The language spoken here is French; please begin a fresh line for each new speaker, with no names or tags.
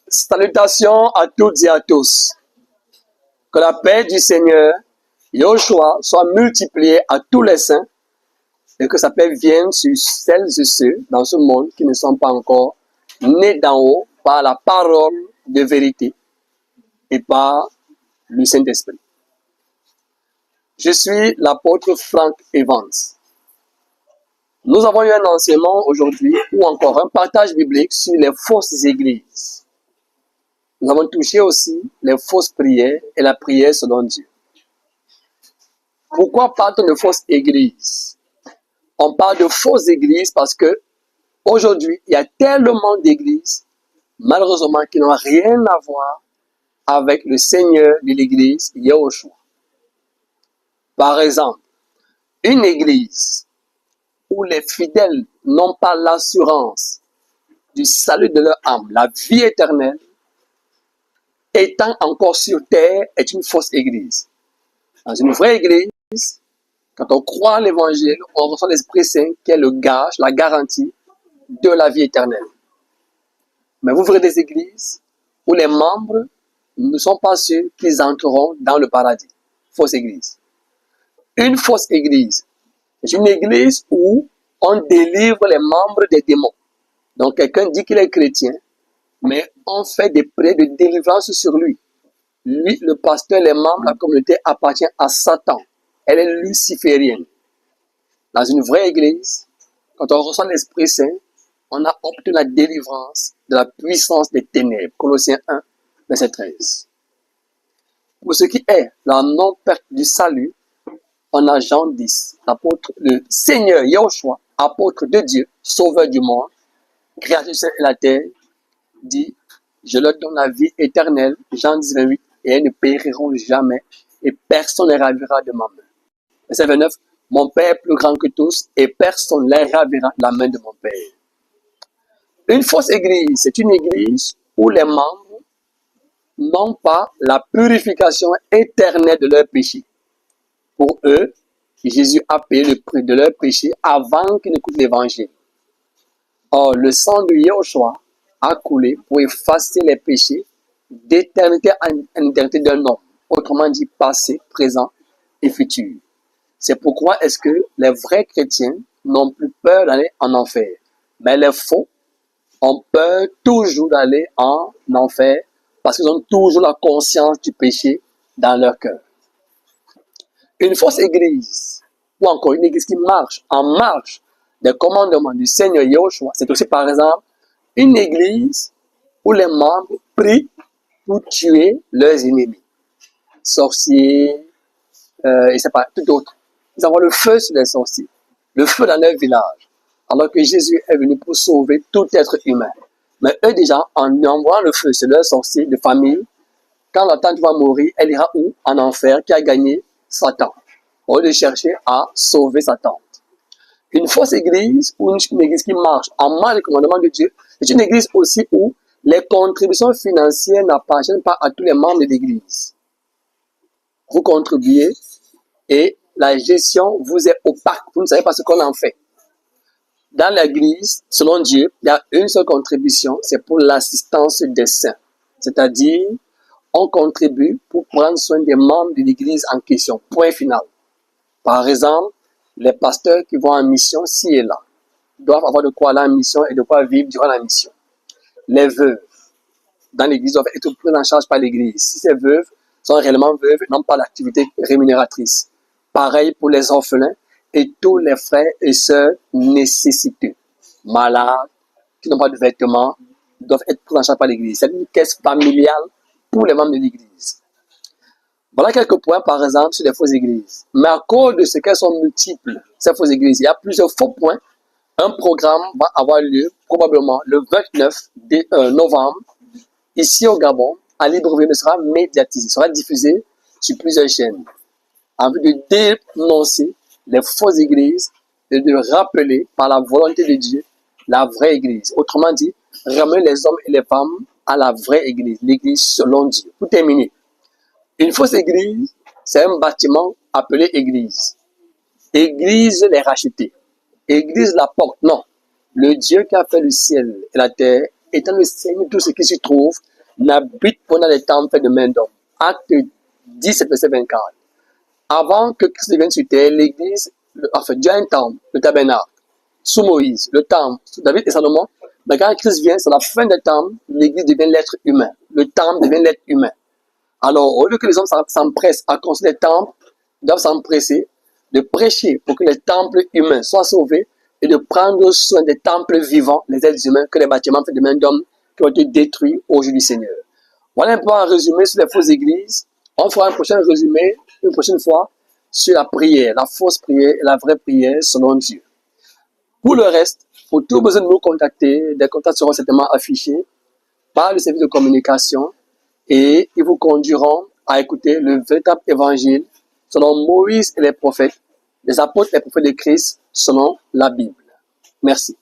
Salutations à toutes et à tous. Que la paix du Seigneur, Yahushua, soit multipliée à tous les saints et que sa paix vienne sur celles et ceux dans ce monde qui ne sont pas encore nés d'en haut par la parole de vérité et par le Saint-Esprit. Je suis l'apôtre Frank Evans. Nous avons eu un enseignement aujourd'hui ou encore un partage biblique sur les fausses églises. Nous avons touché aussi les fausses prières et la prière selon Dieu. Pourquoi parle-t-on de fausses églises? On parle de fausses églises parce que aujourd'hui, il y a tellement d'églises, malheureusement, qui n'ont rien à voir avec le Seigneur de l'église, Yahushua. Par exemple, une église où les fidèles n'ont pas l'assurance du salut de leur âme, la vie éternelle, étant encore sur terre, est une fausse église. Dans une vraie église, quand on croit à l'évangile, on reçoit l'Esprit Saint qui est le gage, la garantie de la vie éternelle. Mais vous verrez des églises où les membres ne sont pas sûrs qu'ils entreront dans le paradis. Fausse église. Une fausse église, c'est une église où on délivre les membres des démons. Donc quelqu'un dit qu'il est chrétien, mais on fait des prières de délivrance sur lui. Lui, le pasteur, les membres, la communauté appartient à Satan. Elle est luciférienne. Dans une vraie église, quand on reçoit l'Esprit Saint, on a obtenu la délivrance de la puissance des ténèbres. Colossiens 1, verset 13. Pour ce qui est la non-perte du salut, on a Jean 10, l'apôtre, le Seigneur Yahushua, apôtre de Dieu, sauveur du monde, créateur du ciel et la terre, dit, je leur donne la vie éternelle, Jean 10, 28, et elles ne périront jamais, et personne ne les ravira de ma main. Verset 29, mon Père est plus grand que tous, et personne ne les ravira de la main de mon Père. Une fausse église, c'est une église où les membres n'ont pas la purification éternelle de leurs péchés. Pour eux, Jésus a payé le prix de leurs péchés avant qu'ils n'écoutent l'évangile. Or, le sang de Yahushua a coulé pour effacer les péchés d'éternité en éternité d'un homme. Autrement dit, passé, présent et futur. C'est pourquoi est-ce que les vrais chrétiens n'ont plus peur d'aller en enfer. Mais les faux ont peur toujours d'aller en enfer parce qu'ils ont toujours la conscience du péché dans leur cœur. Une fausse église, ou encore une église qui marche en marche des commandements du Seigneur Yahushua, c'est aussi par exemple une église où les membres prient pour tuer leurs ennemis, sorciers, et c'est pas tout d'autres. Ils envoient le feu sur les sorciers, le feu dans leur village, alors que Jésus est venu pour sauver tout être humain. Mais eux déjà, en envoyant le feu sur leurs sorciers de famille, quand la tante va mourir, elle ira où? En enfer, qui a gagné Satan, au lieu de chercher à sauver sa tante. Une fausse église, ou une église qui marche en marge des commandements de Dieu, c'est une église aussi où les contributions financières n'appartiennent pas à tous les membres de l'église. Vous contribuez et la gestion vous est opaque, vous ne savez pas ce qu'on en fait. Dans l'église, selon Dieu, il y a une seule contribution, c'est pour l'assistance des saints. C'est-à-dire, on contribue pour prendre soin des membres de l'église en question. Point final. Par exemple, les pasteurs qui vont en mission, ci et là, doivent avoir de quoi aller en mission et de quoi vivre durant la mission. Les veuves dans l'église doivent être prises en charge par l'église. Si ces veuves sont réellement veuves, n'ont pas d'activité rémunératrice. Pareil pour les orphelins et tous les frères et sœurs nécessiteux, malades, qui n'ont pas de vêtements, doivent être pris en charge par l'église. C'est une caisse familiale pour les membres de l'église. Voilà quelques points, par exemple, sur les fausses églises. Mais à cause de ce qu'elles sont multiples, ces fausses églises, il y a plusieurs faux points. Un programme va avoir lieu probablement le 29 novembre, ici au Gabon, à Libreville, mais sera médiatisé, sera diffusé sur plusieurs chaînes, en vue de dénoncer les fausses églises et de rappeler par la volonté de Dieu la vraie église. Autrement dit, ramener les hommes et les femmes à la vraie église, l'église selon Dieu. Pour terminer, une fausse église, c'est un bâtiment appelé église. Église les rachetés. Église la porte. Non. Le Dieu qui a fait le ciel et la terre, étant le Seigneur, tout ce qui s'y trouve, n'habite pas dans les temples faits de main d'homme. Acte 17, verset 24. Avant que Christ vienne sur terre, l'église, enfin, Dieu a un temple, le tabernacle, sous Moïse, le temple, sous David et Salomon. Mais quand Christ vient, c'est la fin des temples, l'église devient l'être humain. Le temple devient l'être humain. Alors, au lieu que les hommes s'empressent à construire des temples, ils doivent s'empresser de prêcher pour que les temples humains soient sauvés et de prendre soin des temples vivants, les êtres humains, que les bâtiments faits de main d'homme qui ont été détruits au jour du Seigneur. Voilà un peu un résumé sur les fausses églises. On fera un prochain résumé, une prochaine fois, sur la prière, la fausse prière et la vraie prière selon Dieu. Pour le reste, pour tout besoin de nous contacter, des contacts seront certainement affichés par le service de communication et ils vous conduiront à écouter le véritable évangile selon Moïse et les prophètes, les apôtres et les prophètes de Christ selon la Bible. Merci.